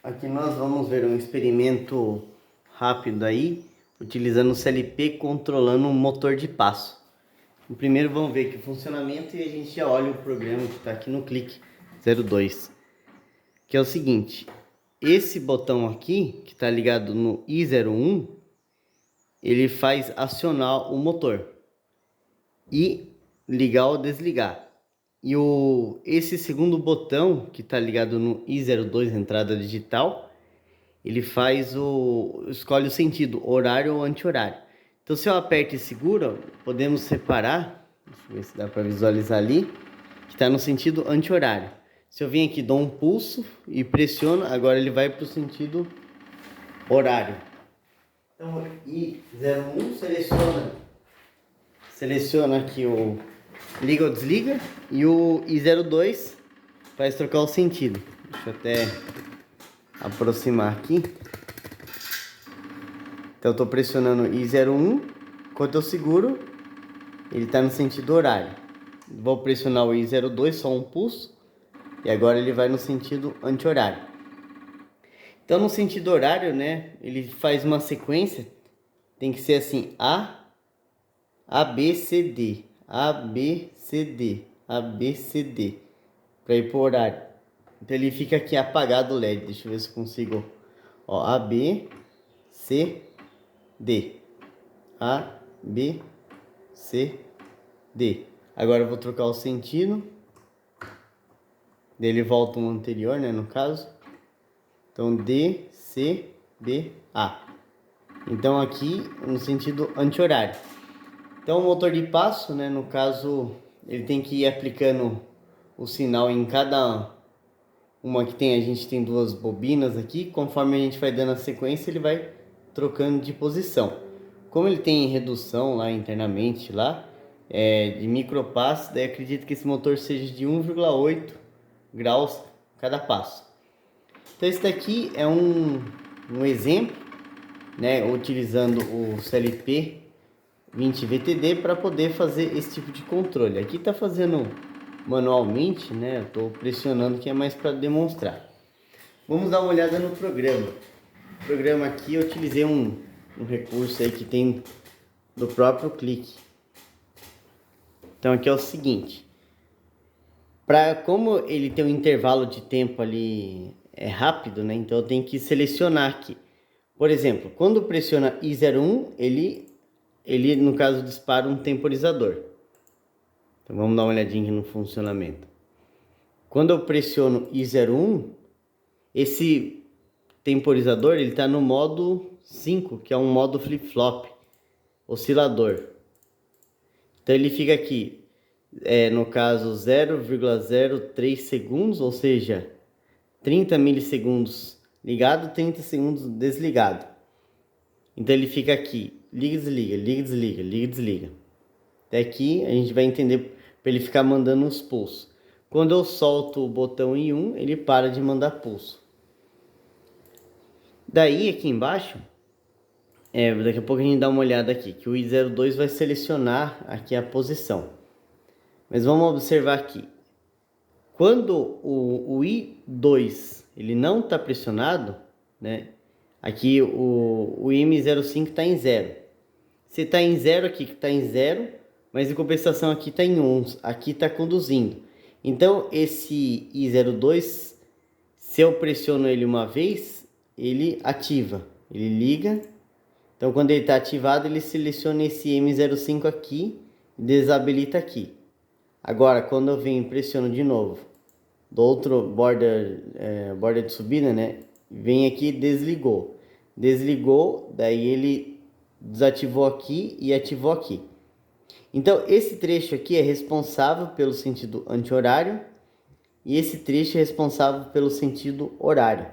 Aqui nós vamos ver um experimento rápido aí, utilizando o CLP controlando um motor de passo. Primeiro vamos ver aqui o funcionamento e a gente já olha o programa que está aqui no clique 02. Que é o seguinte, esse botão aqui, que está ligado no I01, ele faz acionar o motor e ligar ou desligar. E esse segundo botão, que está ligado no I02, entrada digital, ele escolhe o sentido, horário ou anti-horário. Então se eu aperto e seguro, podemos separar, deixa eu ver se dá para visualizar ali, que está no sentido anti-horário. Se eu vim aqui, dou um pulso e pressiono, agora ele vai para o sentido horário. Então I01 seleciona aqui o liga ou desliga, e o I02 faz trocar o sentido. Deixa eu até aproximar aqui. Então eu estou pressionando I01, enquanto eu seguro, ele está no sentido horário. Vou pressionar o I02, só um pulso, e agora ele vai no sentido anti-horário. Então no sentido horário, né, ele faz uma sequência, tem que ser assim, A, B, C, D, A, B, C, D, A, B, C, D, para ir para o horário. Então ele fica aqui apagado o LED, deixa eu ver se consigo, ó, A, B, C, D, A, B, C, D. Agora eu vou trocar o sentido, ele volta um anterior, né, no caso. Então D, C, D, A. Então aqui no sentido anti-horário. Então o motor de passo, né, no caso, ele tem que ir aplicando o sinal em cada uma que tem, a gente tem duas bobinas aqui, conforme a gente vai dando a sequência, ele vai trocando de posição. Como ele tem redução lá internamente, lá, de micropasso, daí acredito que esse motor seja de 1,8 graus cada passo. Então esse daqui é um exemplo, né, utilizando o CLP 20VTD para poder fazer esse tipo de controle. Aqui está fazendo manualmente, né? Eu estou pressionando que é mais para demonstrar. Vamos dar uma olhada no programa. O programa aqui eu utilizei um recurso aí que tem do próprio clique. Então aqui é o seguinte, como ele tem um intervalo de tempo ali rápido, né? Então eu tenho que selecionar aqui. Por exemplo, quando pressiona I01, ele no caso dispara um temporizador. Então vamos dar uma olhadinha aqui no funcionamento. Quando eu pressiono I01, esse temporizador ele está no modo 5, que é um modo flip-flop, oscilador. Então ele fica aqui, no caso 0,03 segundos, ou seja, 30 milissegundos ligado, 30 segundos desligado. Então ele fica aqui, liga, desliga, liga, desliga, liga, desliga. Até aqui a gente vai entender para ele ficar mandando os pulsos. Quando eu solto o botão I1, ele para de mandar pulso. Daí aqui embaixo, daqui a pouco a gente dá uma olhada aqui, que o I02 vai selecionar aqui a posição. Mas vamos observar aqui. Quando o I2 ele não está pressionado, né? Aqui o M05 está em 0. Se está em 0 aqui, que está em 0, mas em compensação aqui está em 1, aqui está conduzindo. Então esse I02, se eu pressiono ele uma vez, ele ativa, ele liga. Então quando ele está ativado, ele seleciona esse M05 aqui e desabilita aqui. Agora quando eu venho e pressiono de novo, do outro border de subida, né? Vem aqui e desligou. Desligou, daí ele desativou aqui e ativou aqui. Então esse trecho aqui é responsável pelo sentido anti-horário e esse trecho é responsável pelo sentido horário.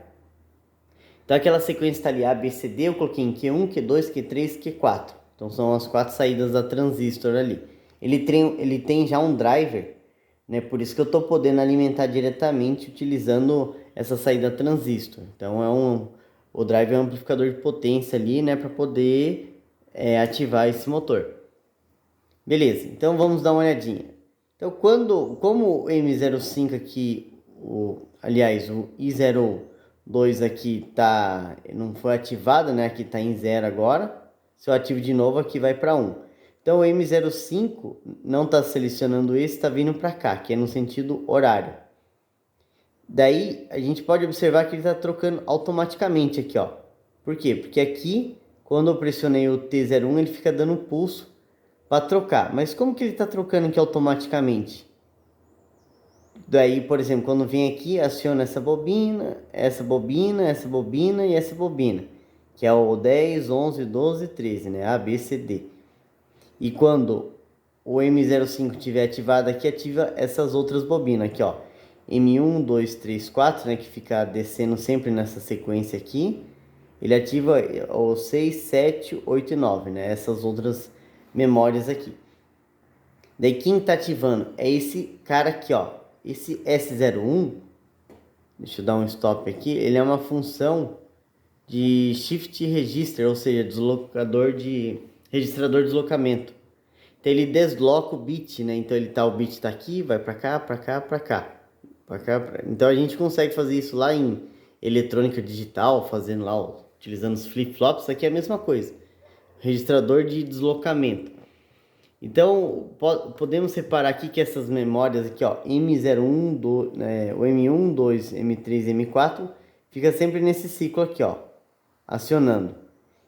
Então aquela sequência está ali A, B, C, D, eu coloquei em Q1, Q2, Q3, Q4. Então são as 4 saídas da transistor ali. Ele tem já um driver, né? Por isso que eu estou podendo alimentar diretamente utilizando essa saída transistor. Então o driver é um amplificador de potência ali, né? Para poder ativar esse motor. Beleza, então vamos dar uma olhadinha. Então como o M05 aqui, aliás o I01 2 aqui não foi ativado, né? Aqui está em 0 agora. Se eu ativo de novo, aqui vai para 1. Então o M05 não está selecionando esse, está vindo para cá, que é no sentido horário. Daí a gente pode observar que ele está trocando automaticamente aqui, ó. Por quê? Porque aqui, quando eu pressionei o T01, ele fica dando pulso para trocar. Mas como que ele está trocando aqui automaticamente? Daí, por exemplo, quando vem aqui, aciona essa bobina, essa bobina, essa bobina e essa bobina, que é o 10, 11, 12, 13, né? A, B, C, D. E quando o M05 estiver ativado aqui, ativa essas outras bobinas aqui, ó. M1, 2, 3, 4, né? Que fica descendo sempre nessa sequência aqui. Ele ativa o 6, 7, 8 e 9, né? Essas outras memórias aqui. Daí quem tá ativando é esse cara aqui, ó. Esse S01, deixa eu dar um stop aqui, ele é uma função de Shift Register, ou seja, registrador de deslocamento. Então ele desloca o bit, né? Então o bit tá aqui, vai para cá, para cá, para cá, para cá. Então a gente consegue fazer isso lá em eletrônica digital, fazendo lá, utilizando os flip-flops. Aqui é a mesma coisa, registrador de deslocamento. Então, podemos separar aqui que essas memórias aqui, ó, M01, o M1, 2, M3, M4, fica sempre nesse ciclo aqui, ó, acionando.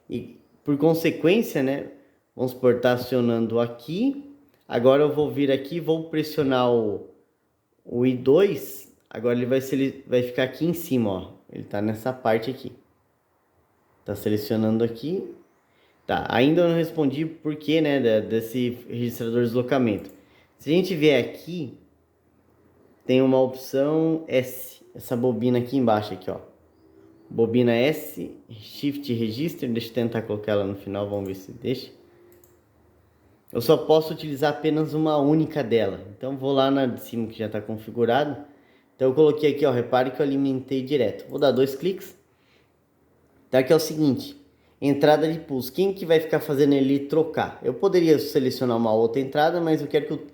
E por consequência, né, vamos supor, tá acionando aqui. Agora eu vou vir aqui, vou pressionar o I2, agora ele vai ficar aqui em cima, ó. Ele tá nessa parte aqui. Tá selecionando aqui. Tá, ainda não respondi por que, né, desse registrador de deslocamento. Se a gente vier aqui, tem uma opção S, essa bobina aqui embaixo, aqui, ó. Bobina S, Shift Register, deixa eu tentar colocar ela no final, vamos ver se deixa. Eu só posso utilizar apenas uma única dela, então vou lá na de cima que já está configurado. Então eu coloquei aqui, ó, repare que eu alimentei direto. Vou dar 2 cliques. Tá, aqui é o seguinte, entrada de pulso. Quem que vai ficar fazendo ele trocar? Eu poderia selecionar uma outra entrada, mas eu quero que o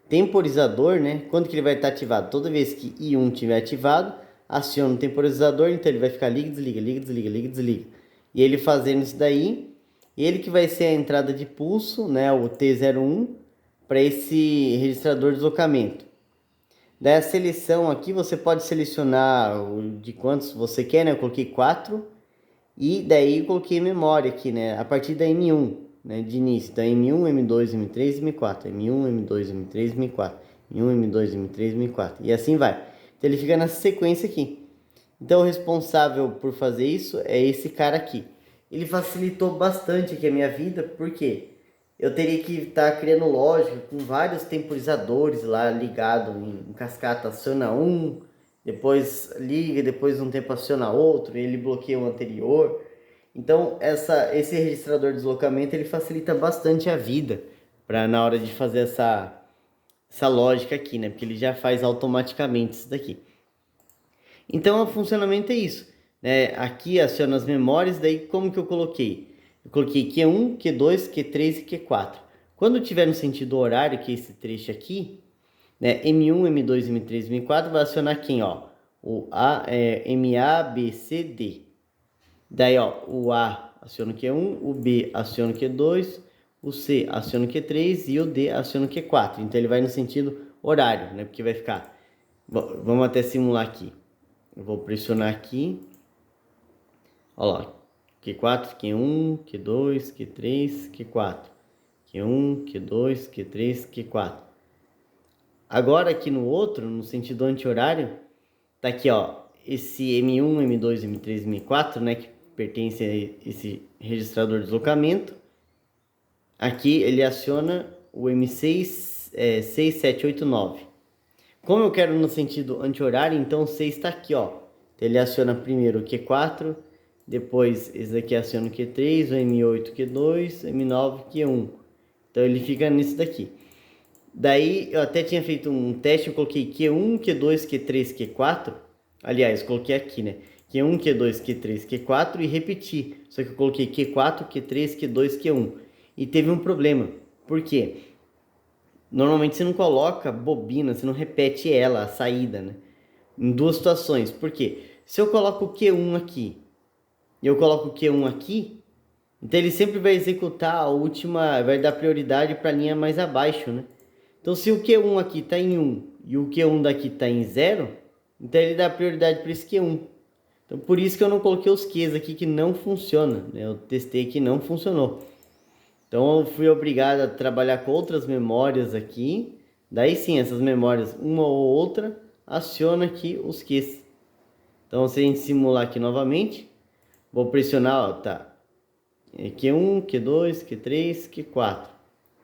temporizador, né? Quando que ele vai estar ativado? Toda vez que I1 estiver ativado, aciona o temporizador, então ele vai ficar liga, desliga, liga, desliga, liga, desliga. E ele fazendo isso daí, ele que vai ser a entrada de pulso, né? O T01, para esse registrador de deslocamento. Daí a seleção aqui, você pode selecionar de quantos você quer, né? Eu coloquei 4. E daí eu coloquei memória aqui, né? A partir da M1, né? De início. Então M1, M2, M3, M4. M1, M2, M3, M4. M1, M2, M3, M4. E assim vai. Então ele fica nessa sequência aqui. Então o responsável por fazer isso é esse cara aqui. Ele facilitou bastante aqui a minha vida, porque eu teria que estar criando lógica com vários temporizadores lá ligado em cascata. Aciona um, depois liga, depois de um tempo aciona outro, ele bloqueia o anterior. Então esse registrador de deslocamento ele facilita bastante a vida na hora de fazer essa lógica aqui, né? Porque ele já faz automaticamente isso daqui. Então o funcionamento é isso, né? Aqui aciona as memórias, daí como que eu coloquei? Eu coloquei Q1, Q2, Q3 e Q4. Quando tiver no sentido horário, que é esse trecho aqui, né, M1, M2, M3, M4 vai acionar quem, ó? O MA, B, C, D. Daí, ó, o A aciona o Q1, o B aciona o Q2, o C aciona o Q3 e o D aciona o Q4. Então ele vai no sentido horário, né? Porque vai ficar... Vamos até simular aqui. Eu vou pressionar aqui. Olha lá. Q4, Q1, Q2, Q3, Q4. Q1, Q2, Q3, Q4. Agora aqui no outro, no sentido anti-horário, tá aqui, ó, esse M1, M2, M3, M4, né, que pertence a esse registrador de deslocamento. Aqui ele aciona o M6, 6, 7, 8, 9. Como eu quero no sentido anti-horário, então o 6 está aqui, ó. Então ele aciona primeiro o Q4, depois esse daqui aciona o Q3, o M8, Q2, M9, Q1. Então ele fica nisso daqui. Daí eu até tinha feito um teste, eu coloquei Q1, Q2, Q3, Q4. Aliás, coloquei aqui, né? Q1, Q2, Q3, Q4 e repeti. Só que eu coloquei Q4, Q3, Q2, Q1. E teve um problema. Por quê? Normalmente você não coloca bobina, você não repete ela, a saída, né? Em duas situações. Por quê? Se eu coloco o Q1 aqui e eu coloco o Q1 aqui, então ele sempre vai executar a última, vai dar prioridade para a linha mais abaixo, né? Então se o Q1 aqui está em 1 e o Q1 daqui está em 0, então ele dá prioridade para esse Q1. Então por isso que eu não coloquei os Qs aqui, que não funciona, né? Eu testei que não funcionou. Então eu fui obrigado a trabalhar com outras memórias aqui. Daí sim, essas memórias, uma ou outra, aciona aqui os Qs. Então se a gente simular aqui novamente, vou pressionar, ó, tá. Q1, Q2, Q3, Q4.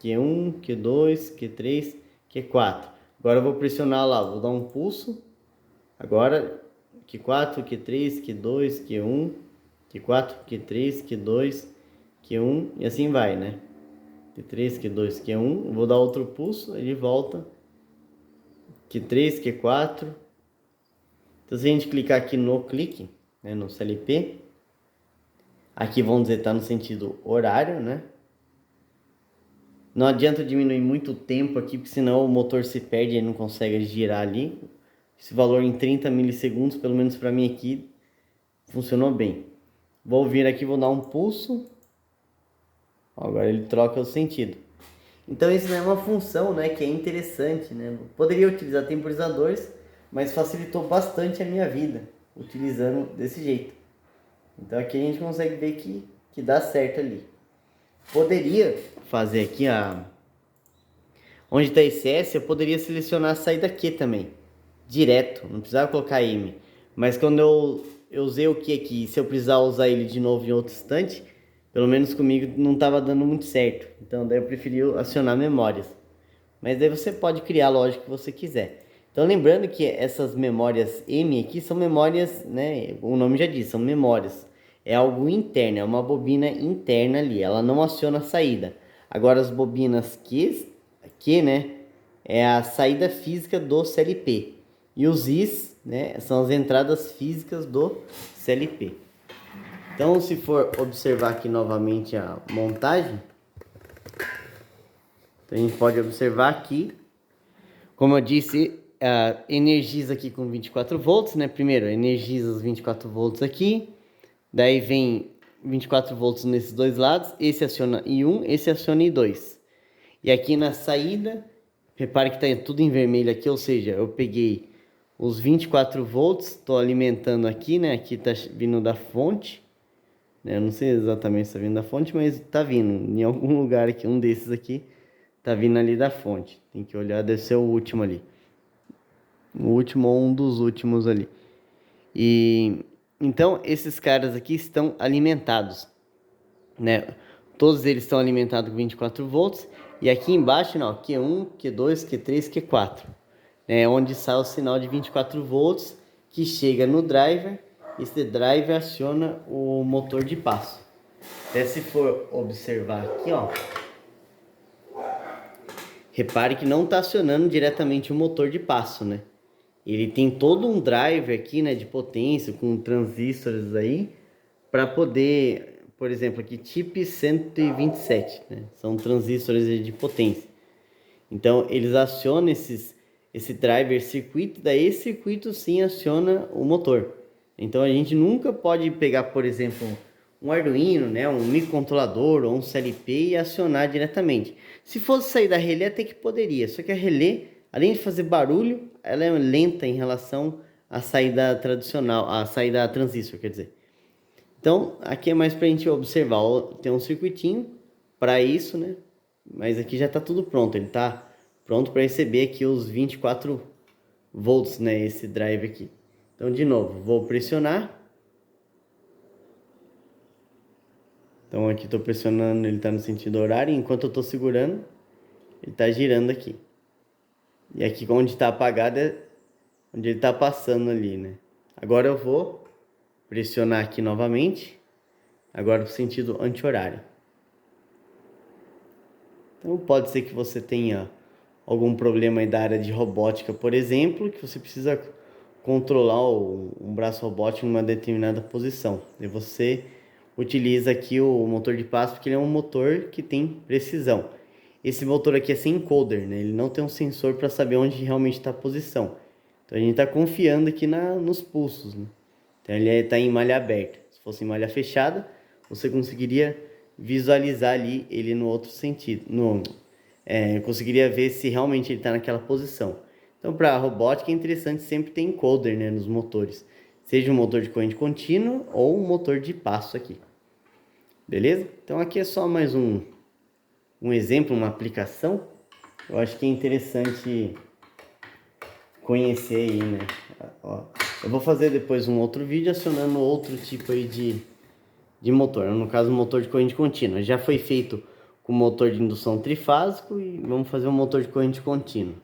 Q1, Q2, Q3, Q4. Agora eu vou pressionar lá, vou dar um pulso. Agora Q4, Q3, Q2, Q1, Q4, Q3, Q2, Q1 e assim vai, né? Q3, Q2, Q1. Vou dar outro pulso, ele volta. Q3, Q4. Então se a gente clicar aqui no clique, né, no CLP, aqui vamos dizer está no sentido horário, né? Não adianta diminuir muito o tempo aqui, porque senão o motor se perde e não consegue girar ali. Esse valor em 30 milissegundos, pelo menos para mim aqui, funcionou bem. Vou vir aqui, vou dar um pulso. Agora ele troca o sentido. Então isso é uma função, né, que é interessante, né? Poderia utilizar temporizadores, mas facilitou bastante a minha vida, utilizando desse jeito. Então aqui a gente consegue ver que dá certo ali. Poderia fazer aqui onde está esse S, eu poderia selecionar a saída Q também, direto, não precisava colocar M. Mas quando eu usei o Q aqui, se eu precisar usar ele de novo em outro instante, pelo menos comigo não estava dando muito certo. Então daí eu preferi acionar memórias. Mas daí você pode criar a lógica que você quiser. Então lembrando que essas memórias M aqui são memórias, né? O nome já diz, são memórias. É algo interno, é uma bobina interna ali, ela não aciona a saída. Agora as bobinas que, né, é a saída física do CLP. E os Is, né, são as entradas físicas do CLP. Então, se for observar aqui novamente a montagem, então a gente pode observar aqui, como eu disse, energiza aqui com 24 volts, né? Primeiro, energiza os 24 volts aqui, daí vem 24 volts nesses dois lados, esse aciona I1, esse aciona I2. E aqui na saída, repare que está tudo em vermelho aqui, ou seja, eu peguei os 24 volts, estou alimentando aqui, né? Aqui está vindo da fonte. Eu não sei exatamente se está vindo da fonte, mas está vindo. Em algum lugar aqui, um desses aqui, está vindo ali da fonte. Tem que olhar, deve ser o último ali. O último ou um dos últimos ali. E então, esses caras aqui estão alimentados, né? Todos eles estão alimentados com 24 volts. E aqui embaixo, não, Q1, Q2, Q3, Q4. Onde sai o sinal de 24 volts que chega no driver. Esse driver aciona o motor de passo. Até se for observar aqui, ó, repare que não está acionando diretamente o motor de passo, né? Ele tem todo um driver aqui, né, de potência, com transistores aí, para poder, por exemplo, aqui, TIP 127, né? São transistores de potência. Então, eles acionam esse driver circuito, daí esse circuito sim aciona o motor. Então, a gente nunca pode pegar, por exemplo, um Arduino, né, um microcontrolador ou um CLP e acionar diretamente. Se fosse sair da relé, até que poderia, só que a relé, além de fazer barulho, ela é lenta em relação à saída tradicional, à saída transistor, quer dizer. Então, aqui é mais para a gente observar, tem um circuitinho para isso, né? Mas aqui já está tudo pronto, ele está pronto para receber aqui os 24 volts, né? Esse drive aqui. Então, de novo, vou pressionar. Então, aqui estou pressionando, ele está no sentido horário. Enquanto eu estou segurando, ele está girando aqui. E aqui onde está apagado é onde ele está passando ali, né? Agora eu vou pressionar aqui novamente. Agora no sentido anti-horário. Então pode ser que você tenha algum problema aí da área de robótica, por exemplo, que você precisa controlar um braço robótico em uma determinada posição. E você utiliza aqui o motor de passo porque ele é um motor que tem precisão. Esse motor aqui é sem encoder, né? Ele não tem um sensor para saber onde realmente está a posição. Então a gente está confiando aqui nos pulsos, né? Então ele está em malha aberta. Se fosse em malha fechada, você conseguiria visualizar ali ele no outro sentido. Conseguiria ver se realmente ele está naquela posição. Então, para a robótica é interessante sempre ter encoder, né, nos motores. Seja um motor de corrente contínua ou um motor de passo aqui. Beleza? Então aqui é só mais um exemplo, uma aplicação. Eu acho que é interessante conhecer aí, né? Ó, eu vou fazer depois um outro vídeo acionando outro tipo aí de motor. No caso, motor de corrente contínua. Já foi feito com motor de indução trifásico e vamos fazer um motor de corrente contínua.